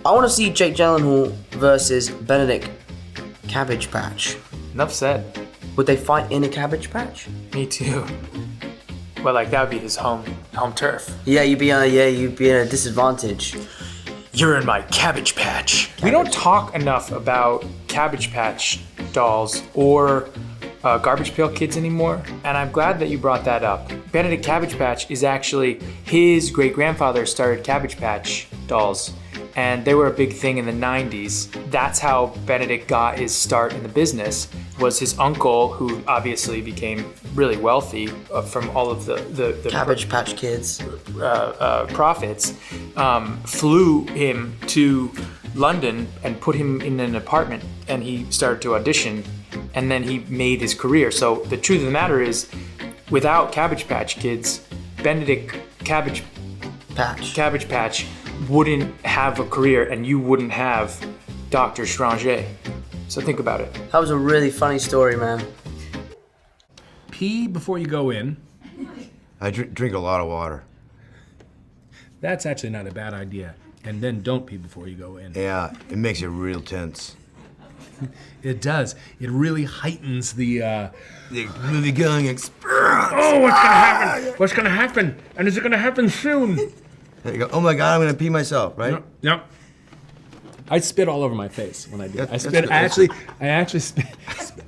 I want to see Jake Gyllenhaal versus Benedict Cabbage Patch. Enough said. Would they fight in a Cabbage Patch? Me too. Well, like that would be his home turf. Yeah, you'd be at a disadvantage. You're in my Cabbage Patch. We don't talk enough about Cabbage Patch dolls or Garbage Pail Kids anymore, and I'm glad that you brought that up. Benedict Cabbage Patch is actually, his great-grandfather started Cabbage Patch dolls, and they were a big thing in the 90s. That's how Benedict got his start in the business, was his uncle, who obviously became really wealthy from all of the Cabbage Patch Kids profits, flew him to London and put him in an apartment, and he started to audition, and then he made his career. So the truth of the matter is, without Cabbage Patch Kids, Benedict Cabbage Patch wouldn't have a career, and you wouldn't have Dr. Strange. So think about it. That was a really funny story, man. Pee before you go in. I drink a lot of water. That's actually not a bad idea. And then don't pee before you go in. Yeah, it makes you real tense. It does. It really heightens the movie going experience. Oh, what's gonna happen? What's gonna happen? And is it gonna happen soon? There you go. Oh my God, I'm gonna pee myself, right? Yep. I spit all over my face when I do. That's I spit. good. I actually spit.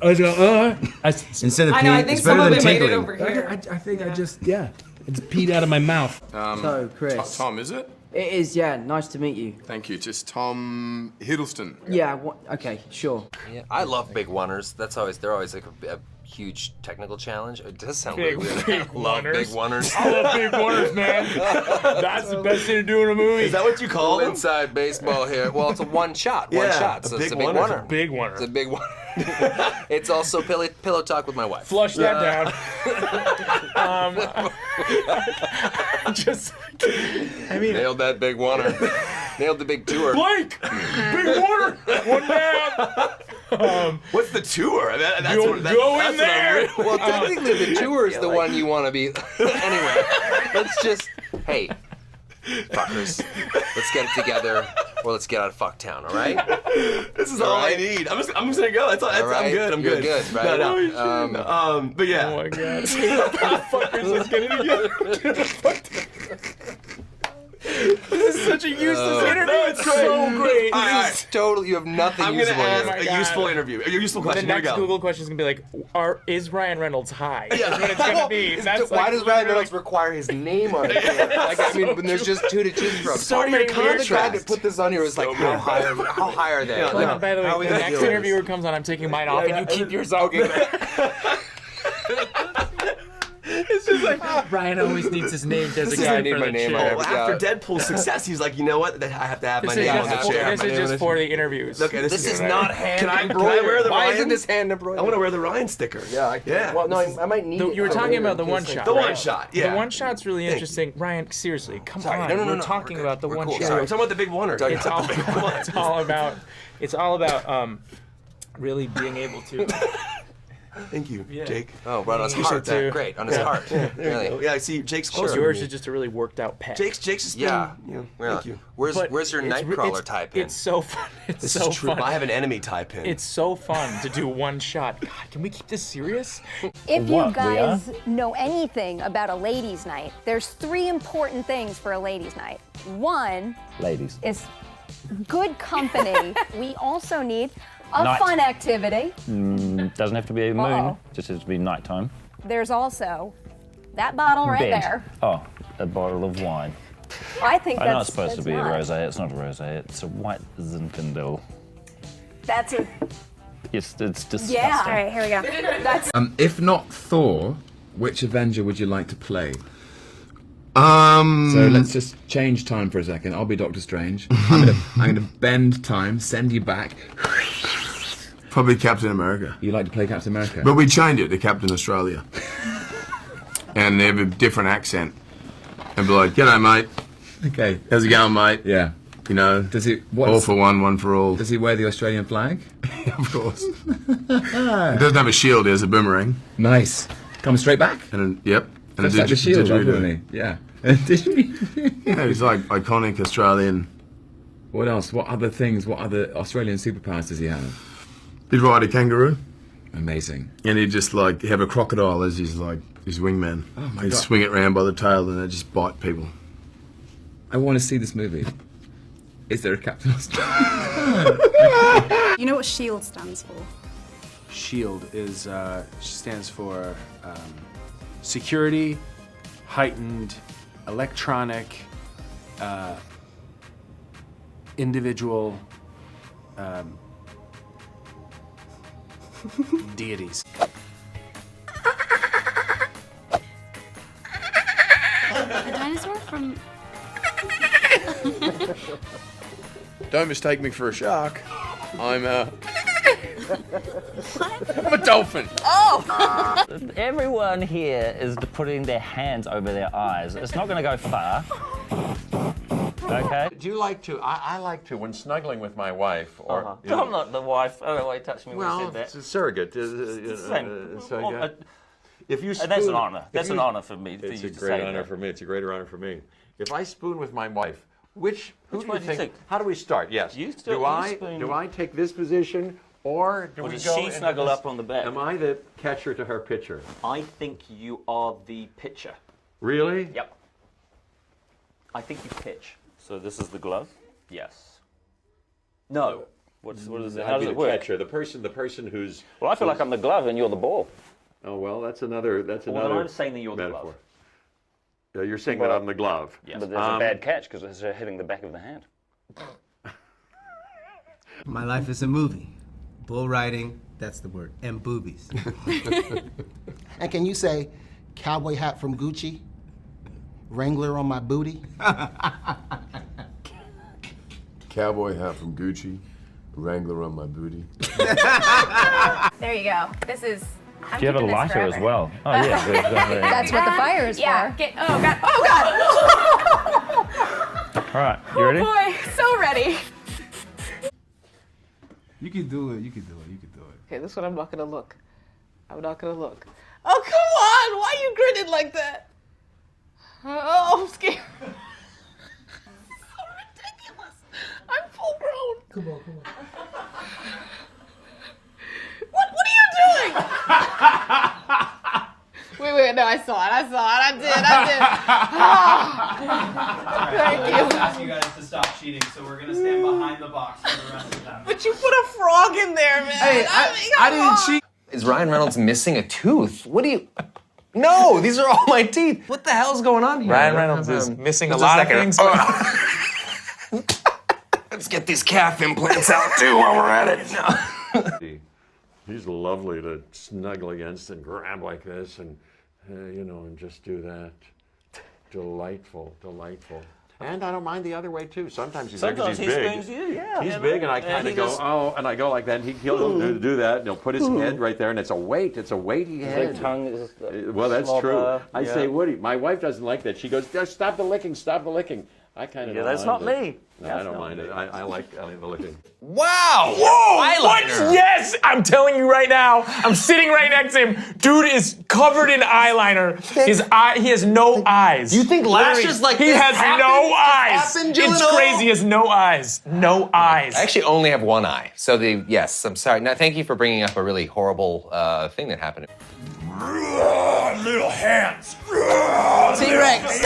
I was going, Instead of I know, I peeing, think it's better some than of it made it tinkling. over here. I think I just it's peed out of my mouth. So, Chris. Tom, is it? It is, yeah. Nice to meet you. Thank you. Just Tom Hiddleston. Yeah, okay, sure. Yeah, I love big oneers. They're always like a huge technical challenge. It does sound Big weird. oneers. Love big oneers. I love big oneers, man. That's the best thing to do in a movie. Is that what you call them? Inside baseball here. Well, it's a one shot. One shot. So it's a big oneer. Big oneer. It's a big one. It's also pillow talk with my wife. Flush that down. Nailed that big oneer. Nailed the big tour. Blake! Big oneer! One down! What's the tour? I mean, Go in there! Well, technically the tour is the one you want to be. Anyway, let's just, hey, fuckers, let's get it together, or let's get out of fucktown, all right? This is all I need. I'm just gonna go. That's all. Right? I'm good. I'm You're good. right? No. But yeah. Oh my god. Fuckers, let's get it together. This is such a useless interview. It's so great. This is totally, you have nothing I'm gonna useful ask here. a useful interview. A useful The question. Here we next go. Google question is gonna be like, is Ryan Reynolds high? That's what it's gonna be. That's Why like, does Ryan Reynolds require his name on it? Like, I mean, when there's just two to choose from. So Part of many your weird contract to put this on here was like, how high are they? Like, by the How are we way, the gonna next deal with interviewer this? comes on, I'm taking mine off, and you keep yours on. It's just like, Ryan always needs his name designated I need for my the name chair. on it. Well, after Deadpool's success, he's like, you know what? I have to have my This is name on the just, chair. this is just for the interviews. Okay, This is not hand Can I embroidered. wear the Why Ryan? isn't this hand embroidered? I want to wear the Ryan sticker. Yeah. Well, no, I might need it. You were for talking later about the in one case shot. The right? one shot. Yeah. The one shot's really Thank interesting. Ryan, seriously, come Sorry, on. no, We're we're talking good. about the We're one cool. shot. Sorry. I'm talking about the big oneer. It's all about really being able to. Thank you, Jake. Oh, right on his You heart. should too. Great, on his heart. Really. Yeah, I see Jake's closer. Yours to is me. just a really worked out pet. Jake's just been, Yeah. Thank Really. you. Where's your Nightcrawler tie pin? It's so fun. It's This so is true. fun. I have an enemy tie pin. It's so fun to do one shot. God, can we keep this serious? If you guys know anything about a ladies' night, there's 3 important things for a ladies' night. One Ladies. is good company. We also need a fun activity. Doesn't have to be a moon, Uh-oh. just has to be nighttime. There's also that bottle right Bed. there. Oh, a bottle of wine. I think I that's know it's supposed to that's be not. a rosé. It's not a rosé. It's a white Zinfandel. That's a It's disgusting. yeah. All right, here we go. That's If not Thor, which Avenger would you like to play? So So let's just change time for a second. I'll be Doctor Strange. I'm gonna bend time, send you back. probably Captain America. You like to play Captain America? But we change it to Captain Australia. And they have a different accent. And be like, g'day, mate. Okay. How's it going, mate? Yeah. You know, Does he? all for one for all. Does he wear the Australian flag? Of course. It doesn't have a shield, it has a boomerang. Nice. Come straight back. And yep. And That's like the shield, didgeridoo. isn't he? Yeah. Didgeridoo. Yeah, he's like iconic Australian What else? What other things? What other Australian superpowers does he have? He'd ride a kangaroo, Amazing. and he'd just like have a crocodile as his wingman. Oh my He'd God. swing it round by the tail, and they'd just bite people. I want to see this movie. Is there a Captain Australia? You know what SHIELD stands for? SHIELD is stands for security, heightened, electronic, individual deities. A dinosaur from... Don't mistake me for a shark. I'm a dolphin. Everyone here is putting their hands over their eyes. It's not going to go far. Okay? Do you like to? I like to when snuggling with my wife, or I'm not the wife. I don't know why you touched me when you said that. it's a surrogate. Same. If you spoon, that's an honor. That's if an you- honor for me. It's for a you to great say honor that. for me. It's a greater honor for me. If I spoon with my wife, who Which do one you do you think? How do we start? Yes. You spoon- Do I take this position, or do Or we does go? she into snuggle this- up on the back? Am I the catcher to her pitcher? I think you are the pitcher. Really? Yep. I think you pitch. So this is the glove. Yes. No. What is it? I'd How be does it the work? catcher, the person who's. Well, I feel like I'm the glove and you're the ball. Oh well, that's another. Well, I'm saying that you're the metaphor. glove. You're saying that I'm the glove. Yes. But there's a bad catch because it's hitting the back of the hand. My life is a movie. Bull riding, that's the word, and boobies. And can you say, cowboy hat from Gucci, Wrangler on my booty? Cowboy hat from Gucci, Wrangler on my booty. There you go. This is... I'm Do you have a keeping this lighter as forever. well? Oh yeah. That's what the fire is Yeah. for. Oh, God. Oh, God. All right. You ready? Oh, boy. So ready. You can do it, you can do it, you can do it. Okay, this one I'm not gonna look. I'm not gonna look. Oh, come on! Why are you grinning like that? Oh, I'm scared. So ridiculous. I'm full grown. Come on, come on. What are you doing? Wait, no, I saw it. I did. Thank you. I'm asking you guys to stop cheating, so we're gonna stand behind the box for the rest of them. But you put a frog in there, man. Hey, I didn't cheat. Is Ryan Reynolds missing a tooth? What do you... No, these are all my teeth. What the hell's going on here? Ryan Reynolds is missing a lot of things. Let's get these calf implants out too while we're at it. He's lovely to snuggle against and grab like this, and and just do that. Delightful, delightful. And I don't mind the other way too. Sometimes he's there because he's big. Spoons you, yeah. He's big, and I kind of go, and I go like that. And he'll do that, and he'll put his head right there, and it's a weight. It's a weighty head. Big tongue is. Well, that's true. I yeah. say, Woody, my wife doesn't like that. She goes, "Just stop the licking, stop the licking." I kind of Yeah, don't that's mind not it. me. No, That's I don't not mind me. it. I like the licking. Wow! Whoa! Eyeliner. What? Yes! I'm telling you right now. I'm sitting right next to him. Dude is covered in eyeliner. He has no eyes. Do you think lashes Literally, like he this has happen? no eyes. Happen, It's Gyllenhaal? crazy. He has no eyes. No eyes. I actually only have one eye. So yes, I'm sorry. No, thank you for bringing up a really horrible thing that happened. Little hands. T-Rex.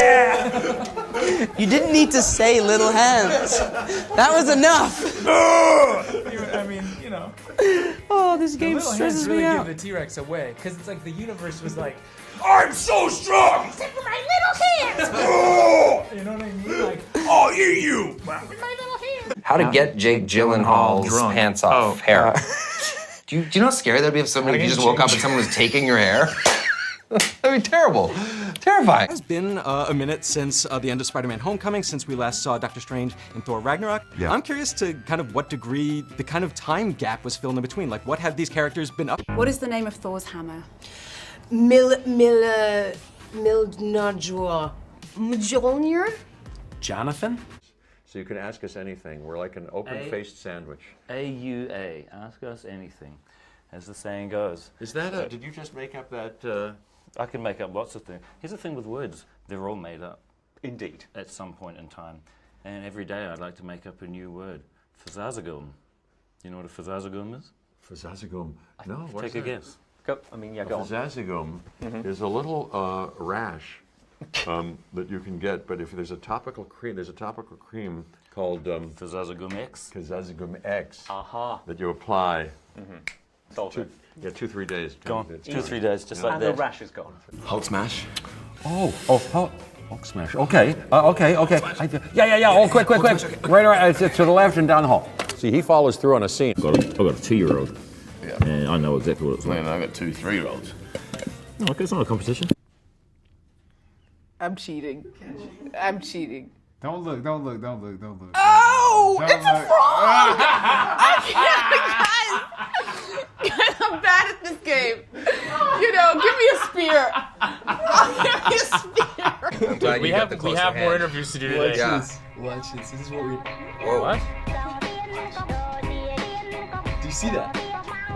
You didn't need to say little hands. That was enough. I mean, you know. Oh, this The game little stresses hands really me out. give the T-Rex away, because it's like the universe was like, I'm so strong. Except for my little hands. You know what I mean? Like, I'll eat you. With my little hands. How to get Jake Gyllenhaal's drunk. pants off hair. Do you know how scary that'd be if somebody How to just get woke up Jake- and someone was taking your hair? That'd be terrible. Terrifying. It's been a minute since the end of Spider-Man Homecoming, since we last saw Doctor Strange in Thor Ragnarok. Yeah. I'm curious to kind of what degree the kind of time gap was filled in between. Like, what have these characters been up to? What is the name of Thor's hammer? Mjolnir. Jonathan? So you can ask us anything. We're like an open-faced sandwich. AUA. Ask us anything, as the saying goes. Is that did you just make up that? I can make up lots of things. Here's the thing with words. They're all made up. Indeed. At some point in time. And every day I'd like to make up a new word. Fazazagum. You know what a fazazagum is? Fazazagum. No, what's Take a that? guess. Go. I mean, yeah, go on. Fazazagum is a little rash that you can get, but if there's a topical cream called Fazazagum X. Fazazagum X Aha. that you apply. Solve it. 2-3 days. Go on. It's 2-3 days, just like And that. the rash is gone. Hulk smash. Hulk smash. Okay. Okay. Yeah. Oh, quick. Right. To the left and down the hall. See, he follows through on a scene. I've got a 2-year-old. Yeah. And I know exactly what it's like. Man, I got 2 3-year-olds. No, okay, it's not a competition. I'm cheating. I'm cheating. Don't look. Oh, it's a frog! I can't, guys. I'm bad at this game. You know, give me a spear. Give me a spear. I'm glad We you got have the closer more hand. interviews to do today. Watch this. This is what we. Whoa. What? Do you see that?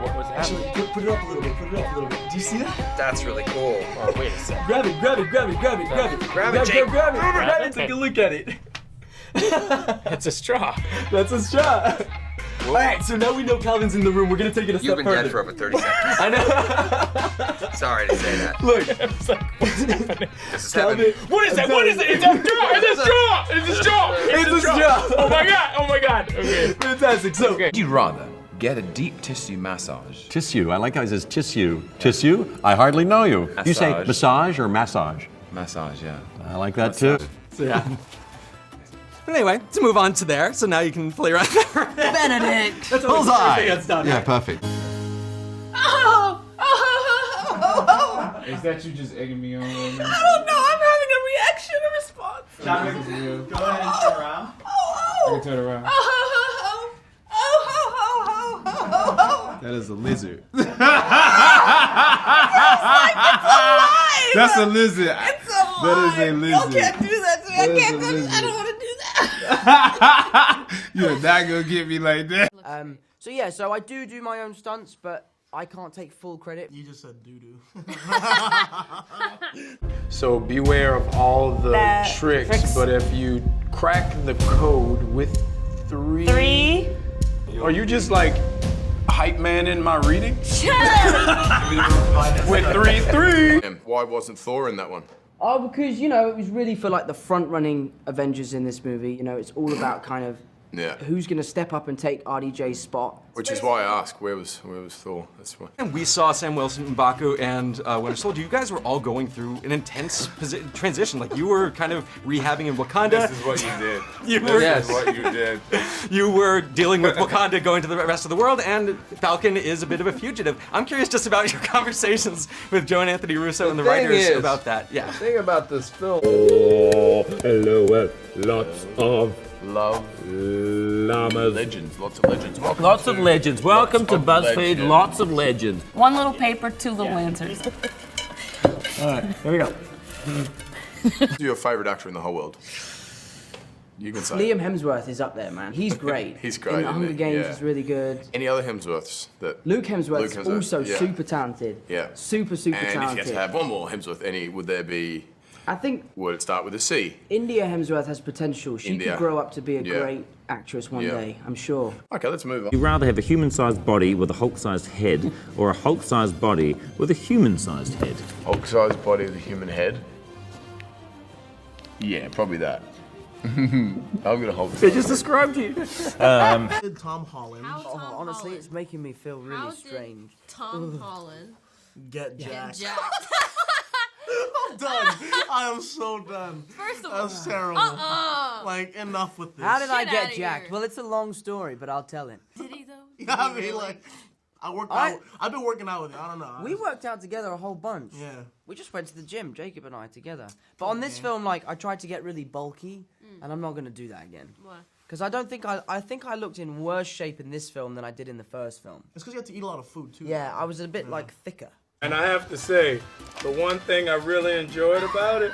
What was happening? Actually, put it up a little bit. Do you see that? That's really cool. Oh, wait a second. Grab it. Grab it, Jake. Grab it. Take a look at it. It's a straw. That's a straw. All right, so now we know Calvin's in the room. We're gonna take it a step You've been further. dead for over 30 seconds. I know. Sorry to say that. Look, This is Calvin. heaven. What is that? What is it? It's a straw! It's a straw! It's a straw! It's a straw. Oh my god! Okay. Fantastic. So, Would you rather get a deep tissue massage? Tissue. I like how it says tissue. Tissue? I hardly know you. You say Massage. massage or massage? Massage, yeah. I like that too. so yeah. But anyway, to move on to there, so now you can play around there. Benedict. That's always the first thing that's done. Yeah, perfect. Is that you just egging me on? I don't know. I'm having a reaction, a response. Go ahead and turn around. I can turn around. That is a lizard. That's a lizard. It's a That is a lizard. Y'all can't do that to me. That is I can't a do lizard. I don't want to do that. You're not gonna get me like that. So yeah, so I do my own stunts, but I can't take full credit. You just said doo-doo. So beware of all the tricks, but if you crack the code with three, are you just like hype man in my reading? With 3. Why wasn't Thor in that one? Oh, because, you know, it was really for, like, the front-running Avengers in this movie. You know, it's all about kind of who's going to step up and take RDJ's spot. Which is why I asked, where was Thor? That's why. And we saw Sam Wilson, M'Baku, and Winter Soldier. You guys were all going through an intense transition. Like, you were kind of rehabbing in Wakanda. This is what you did. This is what you did. You were dealing with Wakanda going to the rest of the world, and Falcon is a bit of a fugitive. I'm curious just about your conversations with Joe and Anthony Russo and the writers about that. Yeah. The thing about this film. Oh, hello, lots of love, llamas. Legends, lots of legends. Lots of legends. Welcome to BuzzFeed. legends. Lots of legends. One little paper, 2 little answers. All right, here we go. Who's your favourite actor in the whole world? You can say. Liam Hemsworth is up there, man. He's great. He's great, In the isn't Hunger he? Games, Yeah. he's really good. Any other Hemsworths that? Luke Hemsworth's also yeah. super talented. Yeah. Super And if you talented. had to have one more Hemsworth, would there be? I think Would it start with a C? India Hemsworth has potential. She India. could grow up to be a Yeah. great actress one Yeah. day, I'm sure. Okay, let's move on. You'd rather have a human-sized body with a Hulk-sized head, or a Hulk-sized body with a human-sized head? Hulk-sized body with a human head. Yeah, probably that. I'm gonna Hulk. They just described you. Tom Holland. Oh, honestly, it's making me feel really strange. Tom Holland Get jacked. jacked? I'm done. I am so done. First of That's all, terrible. Like, enough with this. How did I Get get outta jacked? here. Well, it's a long story, but I'll tell it. Did he though? Yeah, I mean, like, I've been working out with it. I don't know. We worked out together a whole bunch. Yeah. We just went to the gym, Jacob and I, together. But on this film, like, I tried to get really bulky, and I'm not going to do that again. Why? Because I don't think I think I looked in worse shape in this film than I did in the first film. It's because you have to eat a lot of food, too. Yeah, I was a bit, like, thicker. And I have to say, the one thing I really enjoyed about it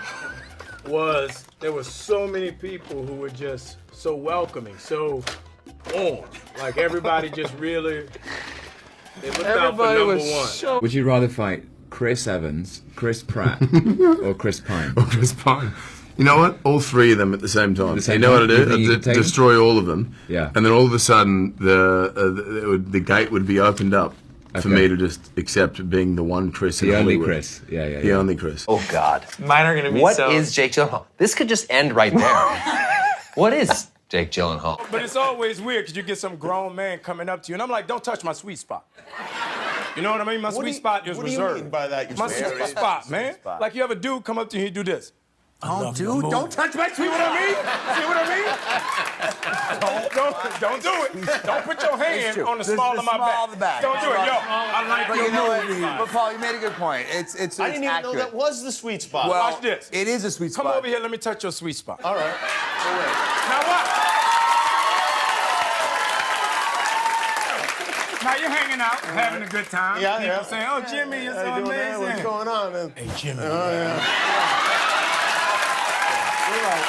was there were so many people who were just so welcoming, so on. Like everybody just really, they looked out for number one. Would you rather fight Chris Evans, Chris Pratt, or Chris Pine? Or Chris Pine. You know what? All three of them at the same time. the same You know what time? I You do? think you I'd could take them? destroy all of them. Yeah. And then all of a sudden, the gate would be opened up for me to just accept being the one Chris in The only Hollywood. Chris. Yeah. The only Chris. Oh God. Mine are gonna be What so. is Jake Gyllenhaal? This could just end right there. What is Jake Gyllenhaal? But it's always weird because you get some grown man coming up to you, and I'm like, don't touch my sweet spot. You know what I mean? My sweet spot is reserved. What do you mean by that? My sweet spot, man. Like you have a dude come up to you, he do this. Oh, dude, don't touch my See what I mean? See what I mean? Don't do it. Don't put your hand on the small of my back. Don't do it, yo. I like But your you know movie. what? But Paul, you made a good point. It's I didn't even accurate. know that was the sweet spot. Well, Watch this. It is a sweet spot. Come over here, let me touch your sweet spot. All right. Now what? Now you're hanging out, having a good time. Yeah, People yeah. saying, oh, Jimmy, you're so How you doing, man? amazing. What's going on, man? Hey, Jimmy. Oh, yeah.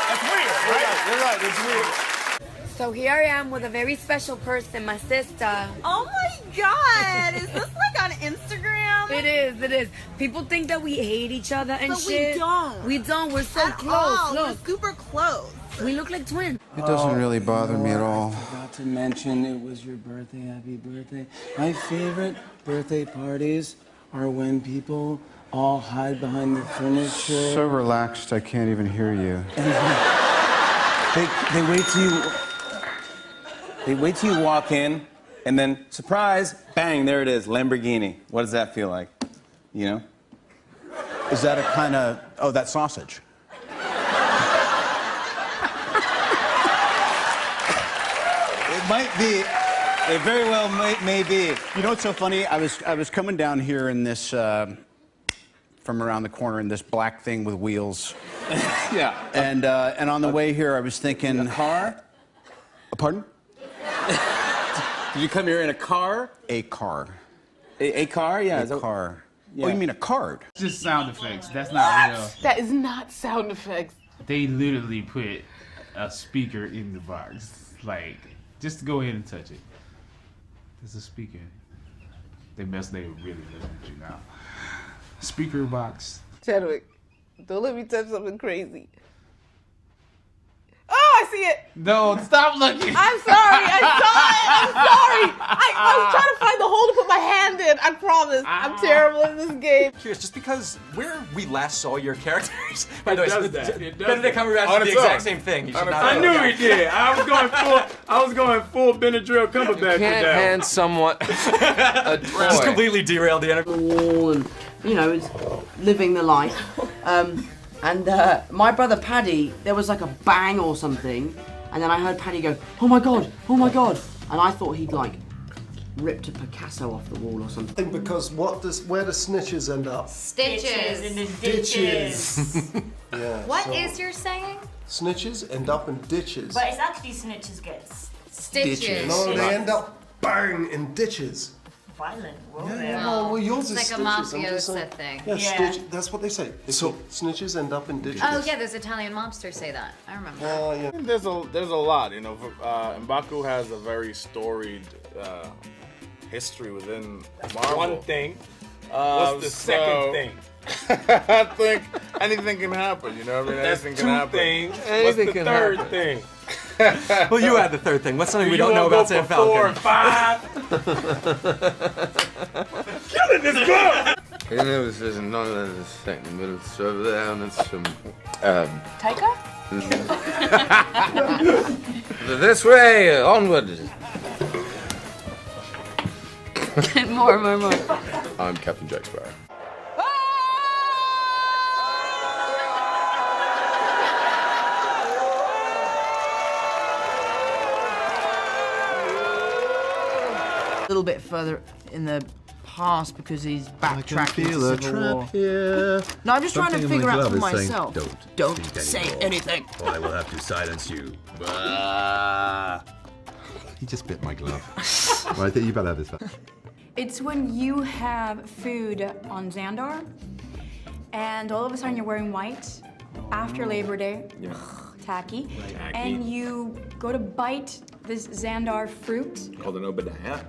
That's weird, right? You're right. It's weird. So here I am with a very special person, my sister. Oh my God! Is this like on Instagram? It is. People think that we hate each other and But shit. we don't. We don't. We're so At close. all. Look. We're super close. We look like twins. It doesn't really bother me at all. Forgot to mention it was your birthday. Happy birthday. My favorite birthday parties are when people all hide behind the furniture. So relaxed, I can't even hear you. They wait till you. They wait till you walk in, and then surprise, bang! There it is, Lamborghini. What does that feel like? You know? Is that a kind of... Oh, that sausage. It might be. It very well may be. You know what's so funny? I was coming down here in this... from around the corner in this black thing with wheels. Yeah. And on the way here, I was thinking... A car? Pardon? Did you come here in a car? A car. A car? Yeah. A car. Yeah. Oh, you mean a card? Just sound effects. That's not real. That is not sound effects. They literally put a speaker in the box. Like, just go ahead and touch it. There's a speaker. They really listen at you now. Speaker box. Chadwick, don't let me touch something crazy. Oh, I see it. No, stop looking. I'm sorry. I saw it. I'm sorry. I was trying to find the hole to put my hand in. I promise. I'm terrible in this game. Curious, just because where we last saw your characters, by the way, does that. It does Benedict that. Cumberbatch On did the its exact own. same thing. You should On not its know. own. I knew he did. I was going full Benadryl Cumberbatch. Can't hand someone a toy. Just completely derailed the interview. Wall and, you know, it's living the life. And my brother Paddy, there was like a bang or something, and then I heard Paddy go, oh my god, and I thought he'd like ripped a Picasso off the wall or something. Because where do snitches end up? Stitches. In the Ditches. Yeah. What is your saying? Snitches end up in ditches. But it's actually snitches gets Stitches. No, they end up bang in ditches. violent. Yeah, well, yours it's is like stitches. a I'm just mafiosa saying. thing. Yeah, Stitch, that's what they say. So snitches end up in ditches. Oh yeah, those Italian mobsters say that. I remember. Yeah. There's a lot, you know. M'Baku has a very storied history within Marvel. One thing. What's the second thing? I think anything can happen, you know what I mean? That's Anything two can happen. things. Anything What's the can third happen. thing? Well, you had the third thing. What's something we You don't know wanna about go Sam for Falcon? 4 and 5? Killing this book! You know, there's another thing in the middle, it's over there, and it's some, Taika? this way, onward. more. I'm Captain Jack Sparrow. A little bit further in the past because he's backtracking feel to a Civil War. trap here. No, I'm just trying to figure out for Something in my myself. glove is saying, Don't speak say anymore, anything. or I will have to silence you. He just bit my glove. Well, I think you better have this back. It's when you have food on Xandar, and all of a sudden you're wearing white after Labor Day. Yeah. Tacky. And you go to bite this Xandar fruit. Called an Obadiah.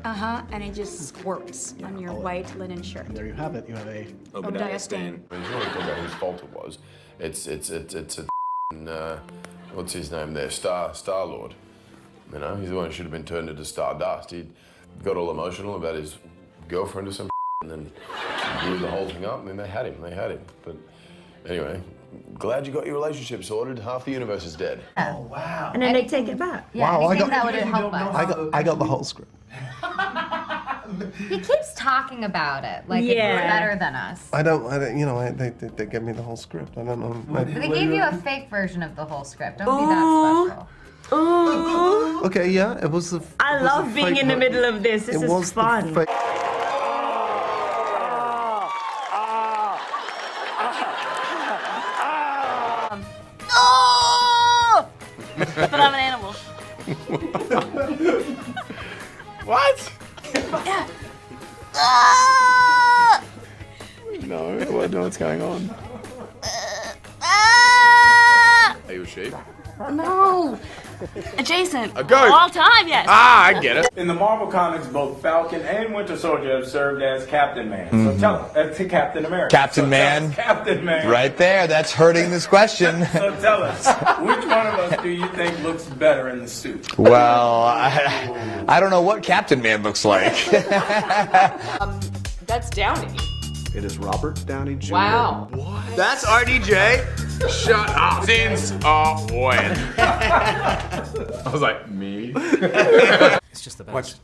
And it just squirts on your white linen shirt. There you have it. You have a Obadiah stain. I mean, you want to talk about whose fault it was. It's a in what's his name there, Star-Lord. You know, he's the one who should have been turned into Stardust. He got all emotional about his girlfriend or some and then blew the whole thing up, and then they had him. But anyway, glad you got your relationship sorted. Half the universe is dead. Oh, wow. And then they take it back. Yeah, Wow, anything that would help us. I got the whole script. He keeps talking about it like it's better than us. I don't, you know, they gave me the whole script. I don't know. But they gave you a fake version of the whole script. Don't be that special. Ooh. Okay, yeah, it was the. I love being in the middle of this. This is fun. But I'm an animal. What? Yeah. No, I don't know what's going on. Are you a sheep? No. Adjacent. A goat. All time, yes. Ah, I get it. In the Marvel comics, both Falcon and Winter Soldier have served as Captain Man. So tell us, Captain America. Captain Man. Captain Man. Right there, that's hurting this question. So tell us, which one of us do you think looks better in the suit? Well, I don't know what Captain Man looks like. That's Downey. It is Robert Downey Jr. Wow. What? That's RDJ. Shut up. Since when? I was like, me? It's just the best.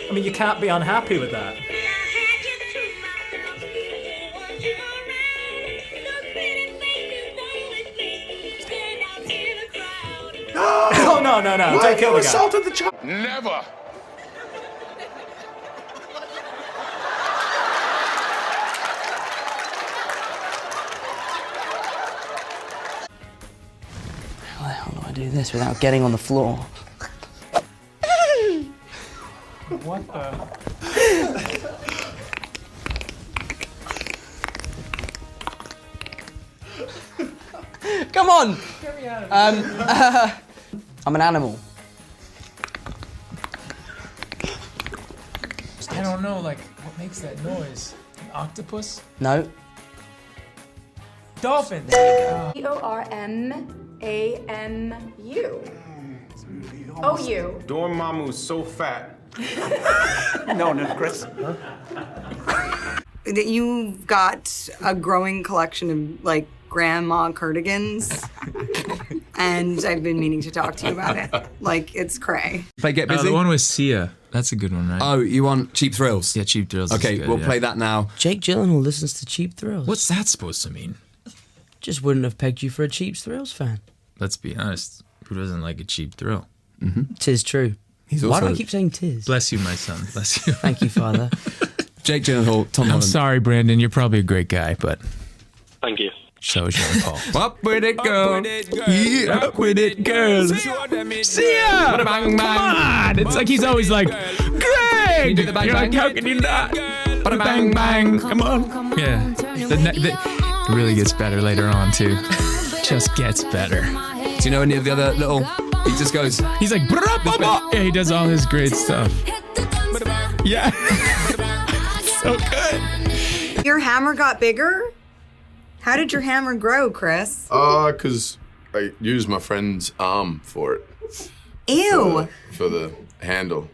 I mean, you can't be unhappy with that. Oh, no. Don't kill the guy. Assaulted the child. Never. How the hell do I do this without getting on the floor? What the? Come on! I'm an animal. I don't know, like, what makes that noise? An octopus? No. Dolphin! Dormamu. OU. Dormammu's so fat. No, Chris. That you've got a growing collection of like grandma cardigans, and I've been meaning to talk to you about it. Like it's cray. Play Get Busy? The one with Sia. That's a good one, right? Oh, you want Cheap Thrills? Yeah, Cheap Thrills. Okay, we'll play that now. Jake Gyllenhaal listens to Cheap Thrills. What's that supposed to mean? Just wouldn't have pegged you for a Cheap Thrills fan. Let's be honest. Who doesn't like a cheap thrill? Tis true. Why do I keep saying tis? Bless you, my son. Bless you. Thank you, Father. Jake Gyllenhaal, Tom I'm Holland. sorry, Brandon. You're probably a great guy, but Thank you. so is Jean Paul. Up with it, girl. Yeah, up with it, girls. See ya! Come on! It's like he's always like, Greg! You're like, how can you not? Bang, bang. Come on. Yeah. It really gets better later on, too. Just gets better. Do you know any of the other little... He just goes... He's like... Yeah, he does all his great stuff. Yeah. So good. Your hammer got bigger? How did your hammer grow, Chris? Because I used my friend's arm for it. Ew. For the handle.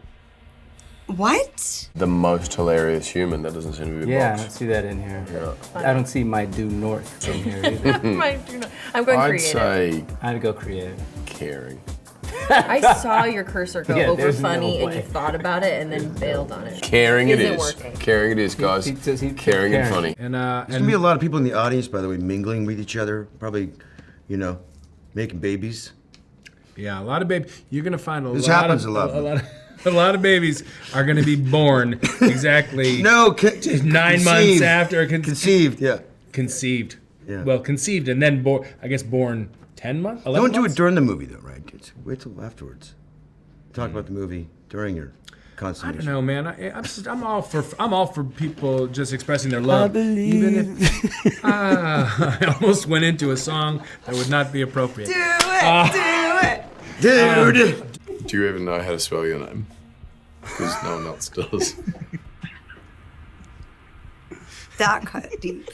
What? The most hilarious human. That doesn't seem to be a Yeah, I box. don't see that in here. Yeah. I don't see my due north in here either. I'm going I'd creative. say I'd go creative. caring. I saw your cursor go Yeah, over there's no funny and way. you thought about it and then bailed on it. Caring it Isn't is. working. Caring it is, guys. Caring and funny. And there's gonna be a lot of people in the audience, by the way, mingling with each other, probably, you know, making babies. Yeah, a lot of babies. You're gonna find This happens a lot. A lot of babies are gonna be born exactly 9 months after conceived. Yeah. Conceived. Yeah. Well, conceived and then born. I guess born 10 months. 11 Don't do months? it during the movie, though, right? Wait till afterwards. Talk about the movie during your I consummation. don't know, man. I'm all for people just expressing their love, even if I almost went into a song that would not be appropriate. Do it! Do do it! Dude! Do you even know how to spell your name? Because no one else does. That cut deep.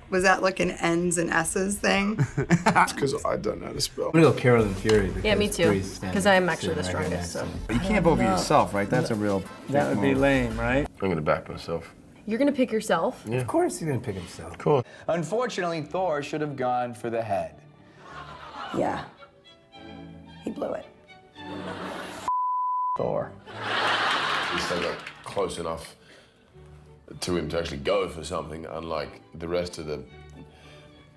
Was that like an N's and S's thing? It's because I don't know how to spell. I'm gonna go Carolyn Fury. Yeah, me too. Because I am actually the strongest. So. But you can't vote for yourself, right? That's a real. That would be lame, right? I'm gonna back myself. You're gonna pick yourself? Yeah. Of course he's gonna pick himself. Of course. Unfortunately, Thor should have gone for the head. Yeah. He blew it. Thor. He still got close enough to him to actually go for something, unlike the rest of the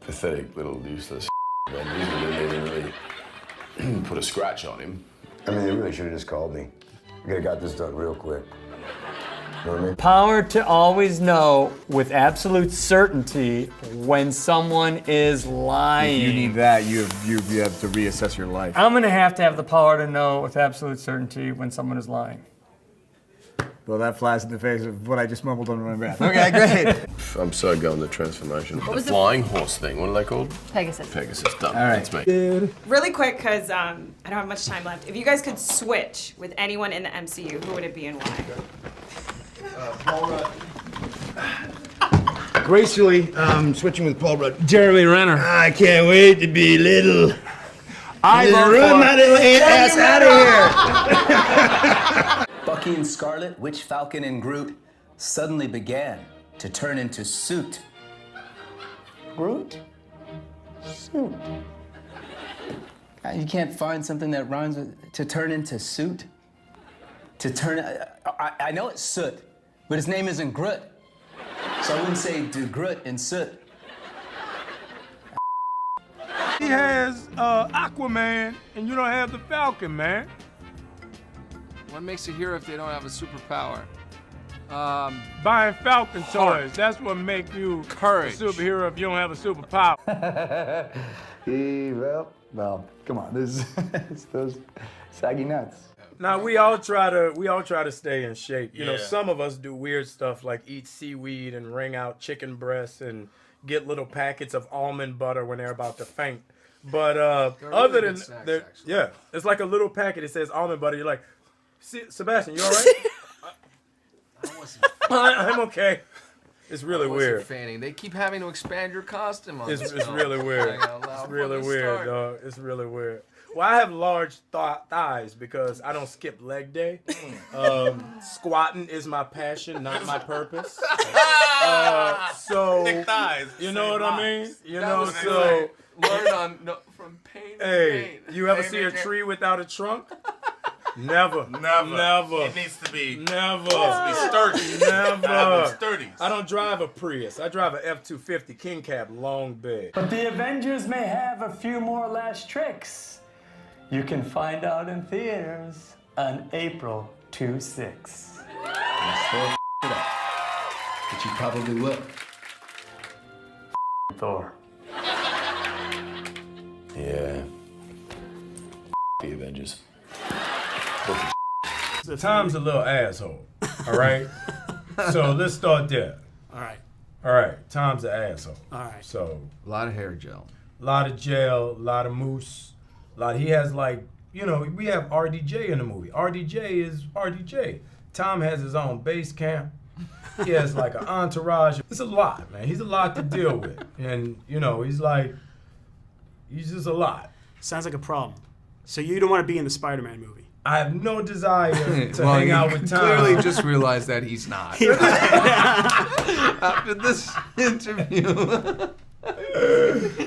pathetic little useless men. He's really put a scratch on him. I mean, they really should have just called me. We could have got this done real quick. You know what I mean? Power to always know with absolute certainty when someone is lying. If you need that, you have to reassess your life. I'm gonna have to have the power to know with absolute certainty when someone is lying. Well, that flies in the face of what I just mumbled under my breath. Okay, great. I'm so going the transformation. What The was the- flying horse thing, what are they called? Pegasus. Pegasus, done. All right. That's me. Really quick, because I don't have much time left. If you guys could switch with anyone in the MCU, who would it be and why? Gracefully, switching with Paul Rudd. Jeremy Renner. I can't wait to be little. I vote run for my little ass out of here. Bucky and Scarlet, Witch, Falcon, and Groot suddenly began to turn into suit. Groot? Suit. You can't find something that rhymes with to turn into suit? To turn... I know it's soot, but his name isn't Groot. So I wouldn't say do Groot and soot. He has Aquaman, and you don't have the Falcon, man. What makes a hero if they don't have a superpower? Buying Falcon toys, that's what make you Courage. a superhero if you don't have a superpower. Well, come on, this is those saggy nuts. Now we all try to stay in shape. You know, Yeah. some of us do weird stuff like eat seaweed and wring out chicken breasts and get little packets of almond butter when they're about to faint. But other than that, yeah, it's like a little packet. It says almond butter. You're like, Sebastian, you all right? I'm okay. It's really weird. Fanning. They keep having to expand your costume on It's this film. really weird. It's really weird, dog. It's really weird. Well, I have large thighs because I don't skip leg day. Squatting is my passion, not my purpose. So Thick thighs. you know what I mean? You know, was so learn on from pain to hey, pain. you ever Pain see a to- tree without a trunk? Never. It needs to be. Never. It needs to be sturdy. Never. Sturdy. I don't drive a Prius. I drive a F-250 King Cab long bed. But the Avengers may have a few more last tricks. You can find out in theaters on April 26. But you probably will. Thor. Yeah. The Avengers. Tom's a little asshole, all right? So let's start there. All right. All right, Tom's an asshole. All right. So A lot of hair gel. a lot of gel, a lot of mousse, he has like, you know, we have RDJ in the movie. RDJ is RDJ. Tom has his own base camp. He has like an entourage. It's a lot, man. He's a lot to deal with. And, you know, he's just a lot. Sounds like a problem. So you don't want to be in the Spider-Man movie? I have no desire to Well, hang out you with Tom. clearly just realized that he's not. After this interview.